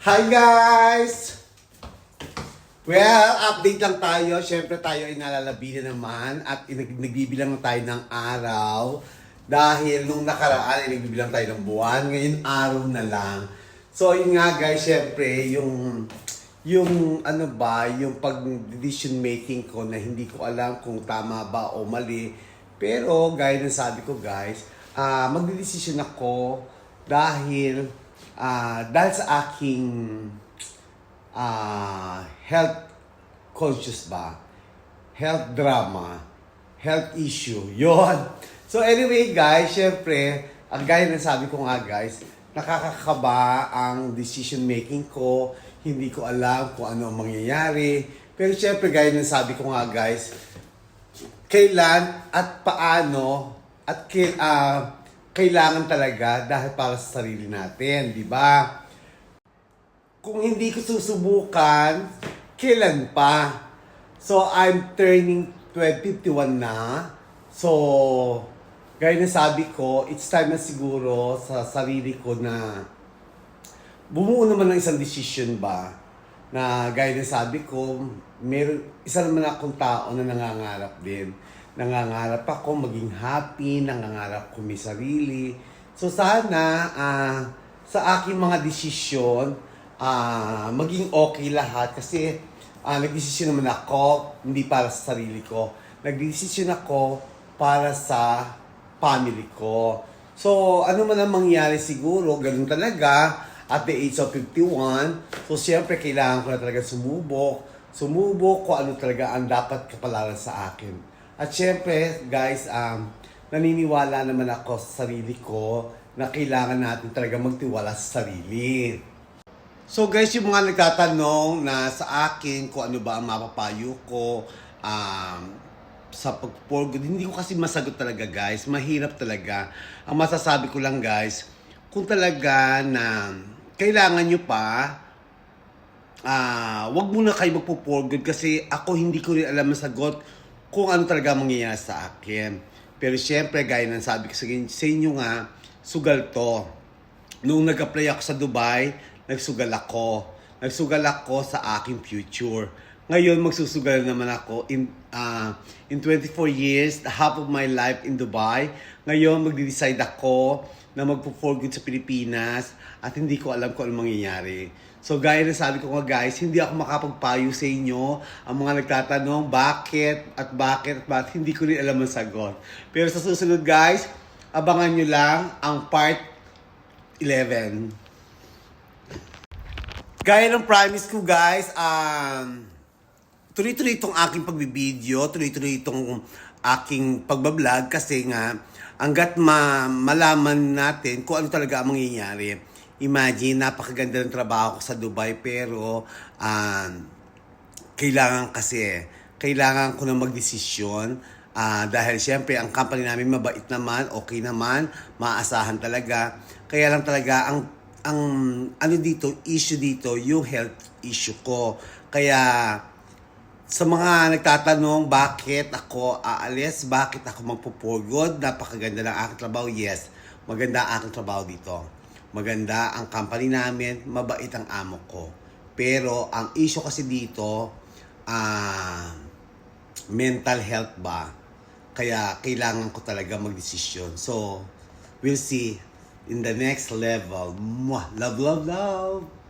Hi guys! Well, update lang tayo. Siyempre tayo ay nalalabi na naman at nagbibilang na tayo ng araw. Dahil nung nakaraan ay nagbibilang tayo ng buwan. Ngayon araw na lang. So yun nga guys, siyempre yung yung pag-decision making ko na hindi ko alam kung tama ba o mali. Pero gaya ng sabi ko guys, magdedesisyon ako dahil sa aking health conscious ba? Health drama, health issue, yon. So anyway guys, syempre, ang gaya ng sabi ko nga guys, nakakakaba ang decision making ko, hindi ko alam kung ano ang mangyayari. Pero syempre, gaya ng sabi ko nga guys, kailan at paano at kailangan talaga dahil para sa sarili natin, di ba? Kung hindi ko susubukan, kailan pa? So, I'm turning 51 na. So, gaya na sabi ko, it's time na siguro sa sarili ko na bumuo naman ng isang decision ba? Na gaya na sabi ko, isa naman akong tao na nangangarap din. Nangangarap ako maging happy, nangangarap ko may sarili. So sana sa aking mga desisyon, maging okay lahat kasi nagdesisyon naman ako hindi para sa sarili ko. Nagdesisyon ako para sa family ko. So ano man ang mangyari siguro, ganun talaga at the age of 51. So siyempre kailangan ko na talaga sumubok kung ano talaga ang dapat kapalaran sa akin. At syempre, guys, naniniwala naman ako sa sarili ko na kailangan natin talaga magtiwala sa sarili. So guys, yung mga nagtatanong na sa akin kung ano ba ang mapapayo ko sa pag-for good, hindi ko kasi masagot talaga guys. Mahirap talaga. Ang masasabi ko lang guys, kung talaga na kailangan nyo pa, wag muna kayo magpo-for good kasi ako hindi ko rin alam masagot kung ano talaga mangyayari sa akin. Pero syempre, gaya ng sabi ko sa inyo nga, sugal to. Noong nag-apply ako sa Dubai, nagsugal ako. Nagsugal ako sa aking future. Ngayon, magsusugal naman ako in 24 years, half of my life in Dubai. Ngayon, magde-decide ako na magpo-for good sa Pilipinas at hindi ko alam kung ano mangyayari. So gaya na sabi ko nga guys, hindi ako makapagpayo sa inyo. Ang mga nagtatanong bakit, hindi ko rin alam ang sagot. Pero sa susunod guys, abangan nyo lang ang part 11. Gaya ng promise ko guys, tuloy-tuloy itong aking pagbibideo, tuloy-tuloy itong aking pagbablog kasi nga, hanggat malaman natin kung ano talaga ang mangyayari. Imagine, napakaganda ng trabaho ko sa Dubai pero kailangan ko na magdesisyon dahil syempre ang company namin mabait naman, okay naman, maaasahan talaga. Kaya lang talaga ang issue dito, yung health issue ko. Kaya sa mga nagtatanong bakit ako aalis, bakit ako magpo-for-good, napakaganda ng aking trabaho. Yes, maganda ang aking trabaho dito. Maganda ang company namin, mabait ang amo ko. Pero ang issue kasi dito, mental health ba? Kaya kailangan ko talaga magdesisyon. So, we'll see in the next level. Mwah! Love, love, love!